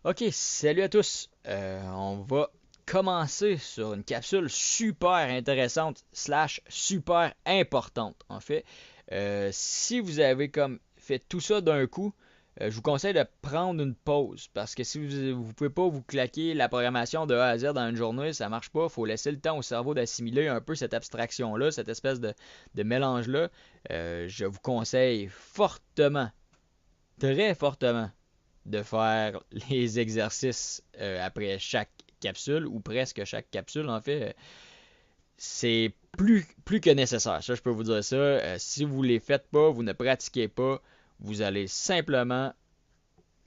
Ok, salut à tous. On va commencer sur une capsule super intéressante slash super importante. En fait, si vous avez comme fait tout ça d'un coup, je vous conseille de prendre une pause parce que si vous pouvez pas vous claquer la programmation de A à Z dans une journée, ça marche pas. Il faut laisser le temps au cerveau d'assimiler un peu cette abstraction-là, cette espèce de mélange-là. Je vous conseille fortement, très fortement de faire les exercices après chaque capsule, ou presque chaque capsule en fait. C'est plus que nécessaire, ça je peux vous dire ça. Si vous ne les faites pas, vous ne pratiquez pas, vous allez simplement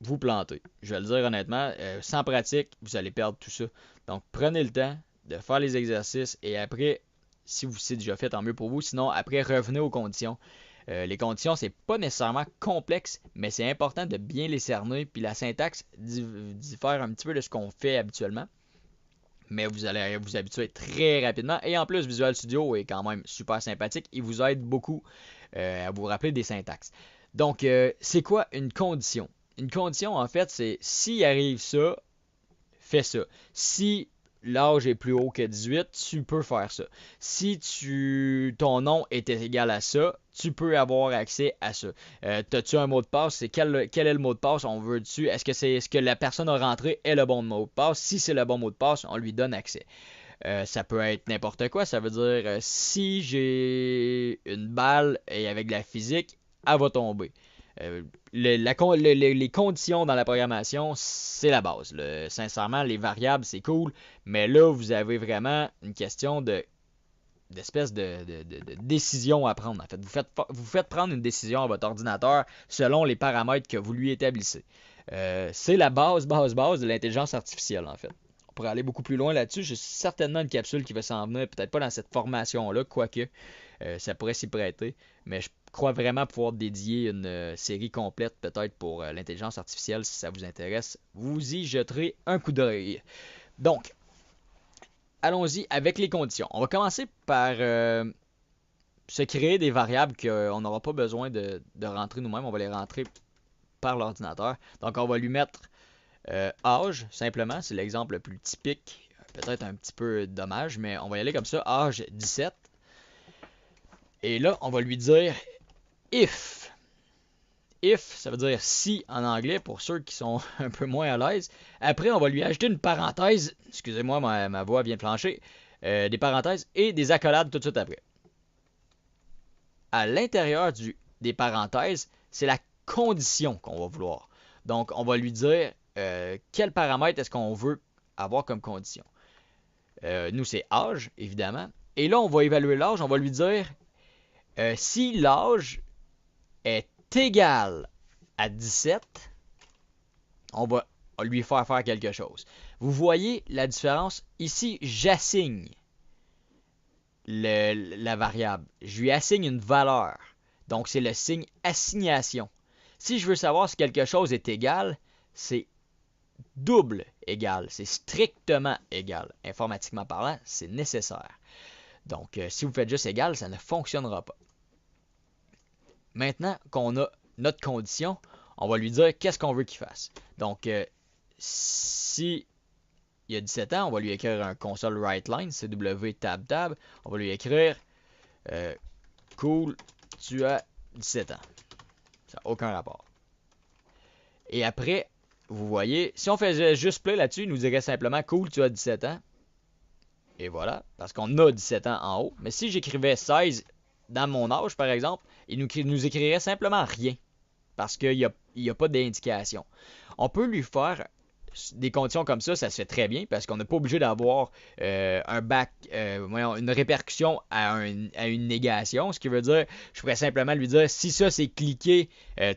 vous planter. Je vais le dire honnêtement, sans pratique, vous allez perdre tout ça. Donc prenez le temps de faire les exercices et après, si vous c'est déjà fait, tant mieux pour vous. Sinon, après, revenez aux conditions. Les conditions, c'est pas nécessairement complexe, mais c'est important de bien les cerner. Puis la syntaxe diffère un petit peu de ce qu'on fait habituellement. Mais vous allez vous habituer très rapidement. Et en plus, Visual Studio est quand même super sympathique. Il vous aide beaucoup à vous rappeler des syntaxes. Donc, c'est quoi une condition? Une condition, en fait, c'est s'il arrive ça, fais ça. Si l'âge est plus haut que 18, tu peux faire ça. Si ton nom était égal à ça, tu peux avoir accès à ça. T'as-tu un mot de passe? Quel est le mot de passe? On veut dessus. Est-ce que c'est ce que la personne a rentré est le bon mot de passe? Si c'est le bon mot de passe, on lui donne accès. Ça peut être n'importe quoi. Ça veut dire si j'ai une balle et avec de la physique, elle va tomber. Euh, les conditions dans la programmation, c'est la base. Sincèrement, les variables, c'est cool, mais là, vous avez vraiment une question d'espèce de décision à prendre. En fait, vous faites prendre une décision à votre ordinateur selon les paramètres que vous lui établissez. C'est la base de l'intelligence artificielle, en fait. On pourrait aller beaucoup plus loin là-dessus. J'ai certainement une capsule qui va s'en venir, peut-être pas dans cette formation-là, quoique ça pourrait s'y prêter. Mais je crois vraiment pouvoir dédier une série complète, peut-être pour l'intelligence artificielle, si ça vous intéresse. Vous y jeterez un coup d'œil. Donc, allons-y avec les conditions. On va commencer par se créer des variables qu'on n'aura pas besoin de rentrer nous-mêmes. On va les rentrer par l'ordinateur. Donc, on va lui mettre âge, simplement. C'est l'exemple le plus typique. Peut-être un petit peu dommage, mais on va y aller comme ça. Âge 17. Et là, on va lui dire if. If, ça veut dire si en anglais pour ceux qui sont un peu moins à l'aise. Après, on va lui ajouter une parenthèse. Excusez-moi, ma voix vient de flancher. Des parenthèses et des accolades tout de suite après. À l'intérieur des parenthèses, c'est la condition qu'on va vouloir. Donc, on va lui dire quel paramètre est-ce qu'on veut avoir comme condition. Nous, c'est âge, évidemment. Et là, on va évaluer l'âge. On va lui dire si l'âge est égal à 17, on va lui faire faire quelque chose. Vous voyez la différence? Ici, j'assigne la variable. Je lui assigne une valeur. Donc, c'est le signe assignation. Si je veux savoir si quelque chose est égal, c'est double égal. C'est strictement égal. Informatiquement parlant, c'est nécessaire. Donc, si vous faites juste égal, ça ne fonctionnera pas. Maintenant qu'on a notre condition, on va lui dire qu'est-ce qu'on veut qu'il fasse. Donc, si il a 17 ans, on va lui écrire un console write line, CW tab tab. On va lui écrire cool, tu as 17 ans. Ça n'a aucun rapport. Et après, vous voyez, si on faisait juste play là-dessus, il nous dirait simplement cool, tu as 17 ans. Et voilà, parce qu'on a 17 ans en haut. Mais si j'écrivais 16 dans mon âge, par exemple, il nous écrirait simplement rien. Parce qu'il n'y a pas d'indication. On peut lui faire des conditions comme ça se fait très bien parce qu'on n'est pas obligé d'avoir une répercussion à une négation. Ce qui veut dire, je pourrais simplement lui dire si ça c'est cliqué,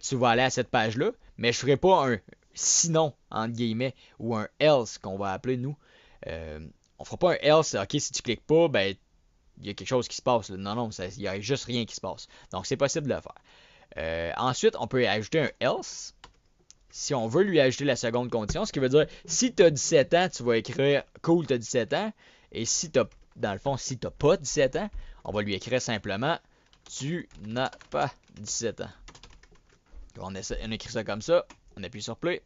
tu vas aller à cette page-là, mais je ne ferai pas un sinon, entre guillemets, ou un else qu'on va appeler nous. On ne fera pas un else, ok, si tu cliques pas, ben il y a quelque chose qui se passe. Là. Non, il n'y a juste rien qui se passe. Donc c'est possible de le faire. Ensuite, on peut ajouter un else si on veut lui ajouter la seconde condition, ce qui veut dire si tu as 17 ans, tu vas écrire cool, tu as 17 ans. Et si tu dans le fond, si tu n'as pas 17 ans, on va lui écrire simplement tu n'as pas 17 ans. On écrit ça comme ça, on appuie sur play.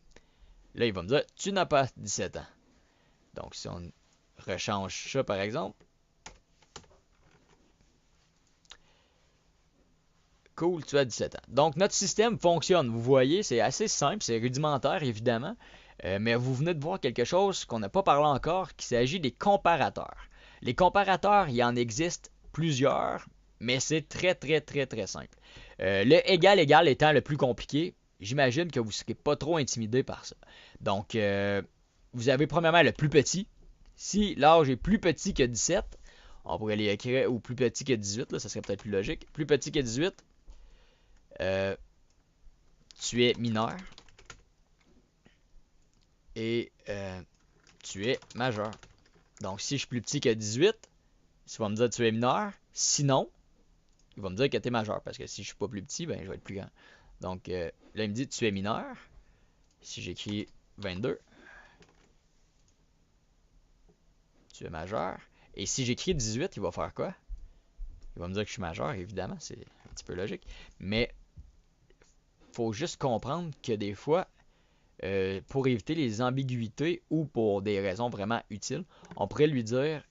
Là, il va me dire, tu n'as pas 17 ans. Donc, si on rechange ça, par exemple. Cool, tu as 17 ans. Donc, notre système fonctionne. Vous voyez, c'est assez simple, c'est rudimentaire, évidemment. Mais vous venez de voir quelque chose qu'on n'a pas parlé encore, qu'il s'agit des comparateurs. Les comparateurs, il en existe plusieurs, mais c'est très, très, très, très simple. Le égal étant le plus compliqué, j'imagine que vous ne serez pas trop intimidé par ça. Donc, vous avez premièrement le plus petit. Si l'âge est plus petit que 17, on pourrait l'écrire, ou plus petit que 18, là, ça serait peut-être plus logique. Plus petit que 18, tu es mineur et tu es majeur. Donc, si je suis plus petit que 18, il va me dire que tu es mineur. Sinon, il va me dire que tu es majeur. Parce que si je suis pas plus petit, ben, je vais être plus grand. Donc, là, il me dit tu es mineur. Si j'écris 22, tu es majeur. Et si j'écris 18, il va faire quoi? Il va me dire que je suis majeur, évidemment. C'est un petit peu logique. Mais faut juste comprendre que des fois, pour éviter les ambiguïtés ou pour des raisons vraiment utiles, on pourrait lui dire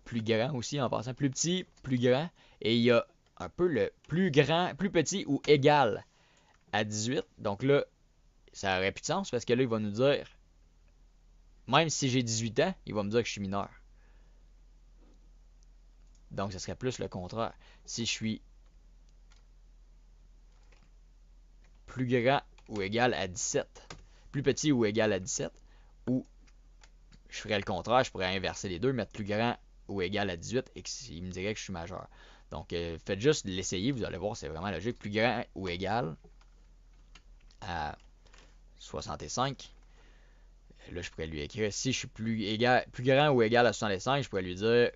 plus grand aussi en passant, plus petit, plus grand, et il y a un peu le plus grand, plus petit ou égal à 18. Donc là, ça aurait plus de sens parce que là, il va nous dire, même si j'ai 18 ans, il va me dire que je suis mineur. Donc, ça serait plus le contraire. Si je suis plus grand ou égal à 17, plus petit ou égal à 17, ou je ferais le contraire, je pourrais inverser les deux, mettre plus grand ou égal à 18 et il me dirait que je suis majeur. Donc, faites juste l'essayer, vous allez voir, c'est vraiment logique. Plus grand ou égal à 65. Là, je pourrais lui écrire, si je suis plus grand ou égal à 65, je pourrais lui dire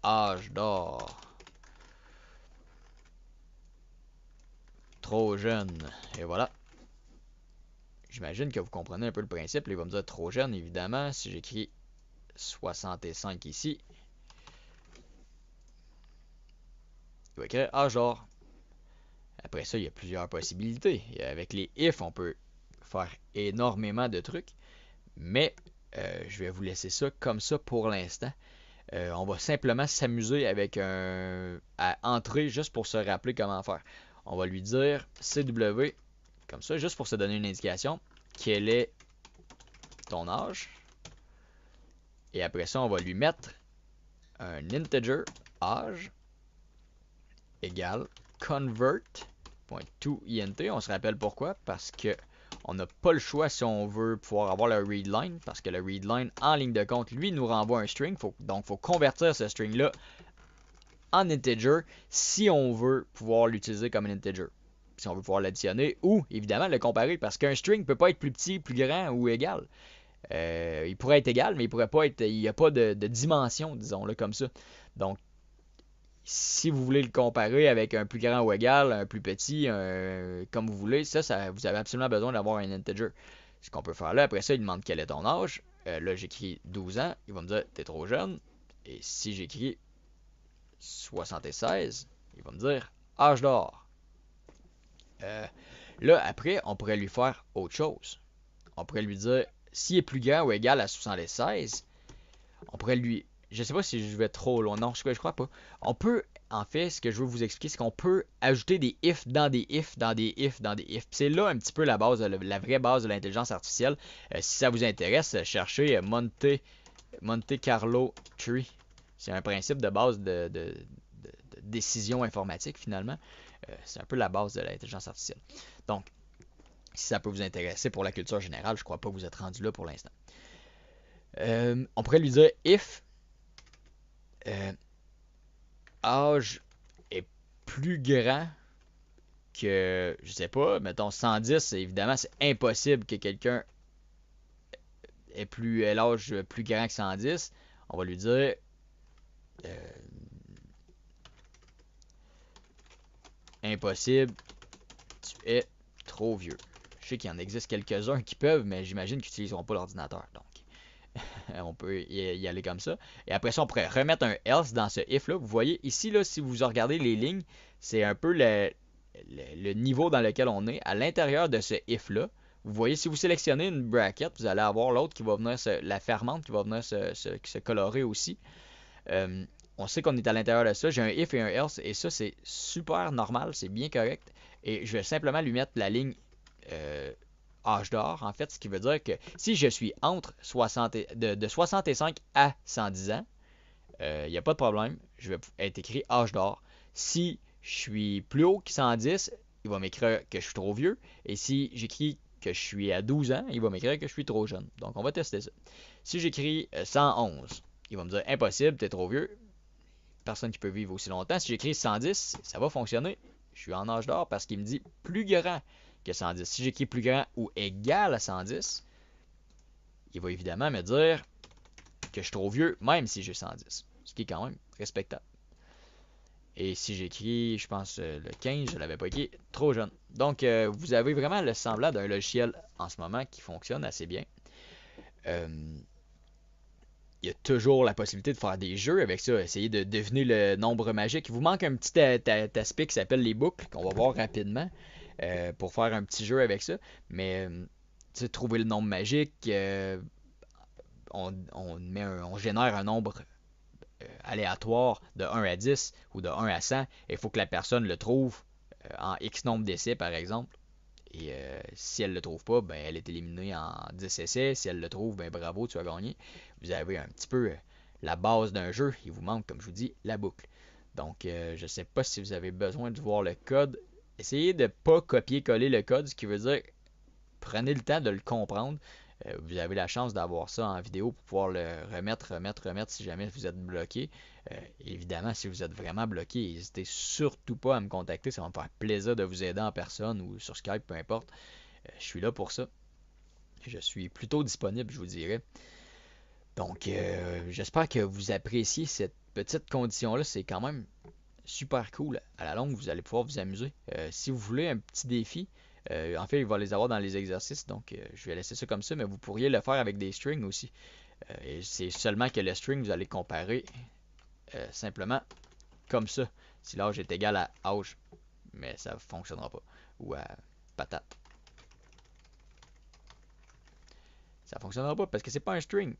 âge d'or. Trop jeune. Et voilà. J'imagine que vous comprenez un peu le principe. Là, il va me dire trop jeune, évidemment. Si j'écris 65 ici, il va écrire âge d'or. Après ça, il y a plusieurs possibilités. Et avec les if, on peut faire énormément de trucs. Mais je vais vous laisser ça comme ça pour l'instant. On va simplement s'amuser avec à entrer juste pour se rappeler comment faire. On va lui dire CW, comme ça, juste pour se donner une indication. Quel est ton âge? Et après ça, on va lui mettre un integer âge égale convert.toInt. On se rappelle pourquoi? Parce que on n'a pas le choix si on veut pouvoir avoir le readline, parce que le readline en ligne de compte, lui, nous renvoie un string. Donc, il faut convertir ce string-là en integer si on veut pouvoir l'utiliser comme un integer. Si on veut pouvoir l'additionner ou, évidemment, le comparer, parce qu'un string ne peut pas être plus petit, plus grand ou égal. Il pourrait être égal, mais il pourrait pas être. Il n'y a pas de dimension, disons-le comme ça. Donc, si vous voulez le comparer avec un plus grand ou égal, un plus petit, comme vous voulez, ça, vous avez absolument besoin d'avoir un integer. Ce qu'on peut faire là, après ça, il demande quel est ton âge. Là, j'écris 12 ans. Il va me dire, t'es trop jeune. Et si j'écris 76, il va me dire, âge d'or. Là, après, on pourrait lui faire autre chose. On pourrait lui dire, s'il est plus grand ou égal à 76, on pourrait lui. Je sais pas si je vais trop loin. Non, je crois pas. On peut, en fait, ce que je veux vous expliquer, c'est qu'on peut ajouter des ifs dans des ifs, dans des ifs, dans des ifs. C'est là un petit peu la base, la vraie base de l'intelligence artificielle. Si ça vous intéresse, cherchez Monte Carlo Tree. C'est un principe de base de décision informatique, finalement. C'est un peu la base de l'intelligence artificielle. Donc, si ça peut vous intéresser pour la culture générale, je crois pas que vous êtes rendu là pour l'instant. On pourrait lui dire if âge est plus grand que, je sais pas, mettons 110, évidemment, c'est impossible que quelqu'un ait l'âge plus grand que 110. On va lui dire impossible, tu es trop vieux. Je sais qu'il en existe quelques-uns qui peuvent, mais j'imagine qu'ils n'utiliseront pas l'ordinateur. Donc, on peut y aller comme ça. Et après ça, on pourrait remettre un else dans ce if-là. Vous voyez, ici, là, si vous regardez les lignes, c'est un peu le niveau dans lequel on est. À l'intérieur de ce if-là, Vous voyez, si vous sélectionnez une bracket, vous allez avoir l'autre qui va venir, la fermante qui va venir se colorer aussi. Euh, on sait qu'on est à l'intérieur de ça. J'ai un if et un else, et ça, c'est super normal, c'est bien correct. Et je vais simplement lui mettre la ligne euh, âge d'or, en fait, ce qui veut dire que si je suis entre 60 de 65 à 110 ans, il n'y a pas de problème, je vais être écrit âge d'or. Si je suis plus haut que 110, il va m'écrire que je suis trop vieux. Et si j'écris que je suis à 12 ans, il va m'écrire que je suis trop jeune. Donc, on va tester ça. Si j'écris 111, il va me dire impossible, t'es trop vieux. Personne qui peut vivre aussi longtemps. Si j'écris 110, ça va fonctionner. Je suis en âge d'or parce qu'il me dit plus grand que 110. Si j'écris plus grand ou égal à 110, il va évidemment me dire que je suis trop vieux, même si j'ai 110. Ce qui est quand même respectable. Et si j'écris, je pense, le 15, je ne l'avais pas écrit, trop jeune. Donc, vous avez vraiment le semblant d'un logiciel en ce moment qui fonctionne assez bien. Euh, il y a toujours la possibilité de faire des jeux avec ça, essayer de deviner le nombre magique. Il vous manque un petit aspect qui s'appelle les boucles, qu'on va voir rapidement, pour faire un petit jeu avec ça. Mais, trouver le nombre magique, on génère un nombre aléatoire de 1 à 10 ou de 1 à 100, et il faut que la personne le trouve en X nombre d'essais, par exemple. Et si elle ne le trouve pas, ben, elle est éliminée en 10 essais. Si elle le trouve, ben bravo, tu as gagné. Vous avez un petit peu la base d'un jeu. Il vous manque, comme je vous dis, la boucle. Donc, je ne sais pas si vous avez besoin de voir le code. Essayez de ne pas copier-coller le code, ce qui veut dire prenez le temps de le comprendre. Vous avez la chance d'avoir ça en vidéo pour pouvoir le remettre si jamais vous êtes bloqué. Évidemment, si vous êtes vraiment bloqué, n'hésitez surtout pas à me contacter. Ça va me faire plaisir de vous aider en personne ou sur Skype, peu importe. Je suis là pour ça. Je suis plutôt disponible, je vous dirais. Donc, j'espère que vous appréciez cette petite condition-là. C'est quand même super cool. À la longue, vous allez pouvoir vous amuser. Si vous voulez un petit défi, en fait, il va les avoir dans les exercices, donc je vais laisser ça comme ça, mais vous pourriez le faire avec des strings aussi. Et c'est seulement que le string, vous allez comparer simplement comme ça. Si l'âge est égal à âge, mais ça ne fonctionnera pas. Ou à patate. Ça ne fonctionnera pas parce que c'est pas un string.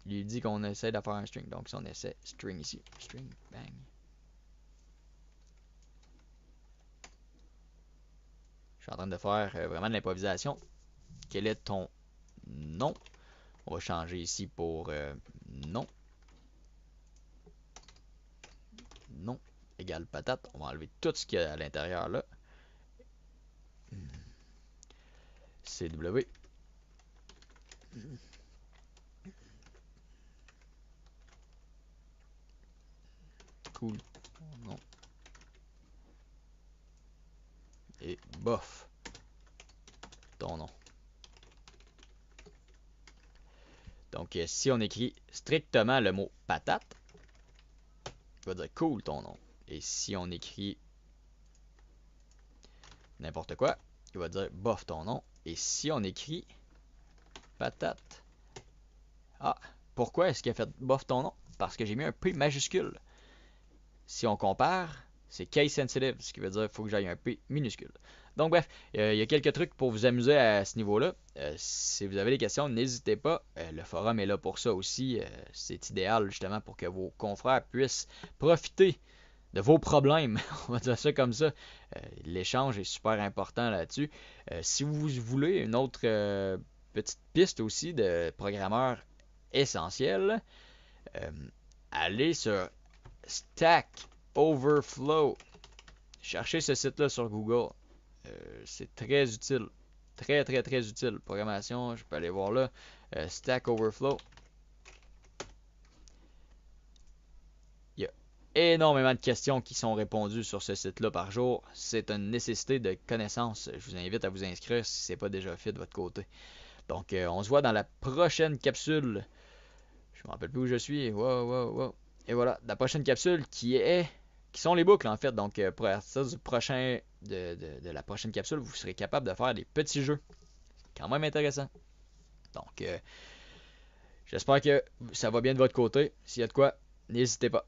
Il dit qu'on essaie de faire un string. Donc si on essaie string ici, string, bang. Je suis en train de faire vraiment de l'improvisation. Quel est ton nom? On va changer ici pour non. Non égale patate. On va enlever tout ce qu'il y a à l'intérieur là. CW. Cool. Non. Et bof. Ton nom. Donc, si on écrit strictement le mot patate, il va dire cool ton nom. Et si on écrit n'importe quoi, il va dire bof ton nom. Et si on écrit patate, ah, pourquoi est-ce qu'il a fait bof ton nom? Parce que j'ai mis un P majuscule. Si on compare, c'est case sensitive, ce qui veut dire qu'il faut que j'aille un P minuscule. Donc bref, il y a quelques trucs pour vous amuser à ce niveau-là. Si vous avez des questions, n'hésitez pas. Le forum est là pour ça aussi. C'est idéal justement pour que vos confrères puissent profiter de vos problèmes. On va dire ça comme ça. L'échange est super important là-dessus. Si vous voulez une autre petite piste aussi de programmeurs essentiels, allez sur Stack Overflow. Cherchez ce site-là sur Google. C'est très utile. Très, très, très utile. Programmation, je peux aller voir là. Stack Overflow. Il y a énormément de questions qui sont répondues sur ce site-là par jour. C'est une nécessité de connaissance. Je vous invite à vous inscrire si ce n'est pas déjà fait de votre côté. Donc, on se voit dans la prochaine capsule. Je me rappelle plus où je suis. Wow, wow, wow. Et voilà, la prochaine capsule qui sont les boucles en fait. Donc, pour partir du prochain, de la prochaine capsule, vous serez capable de faire des petits jeux. Quand même intéressant. Donc, j'espère que ça va bien de votre côté. S'il y a de quoi, n'hésitez pas.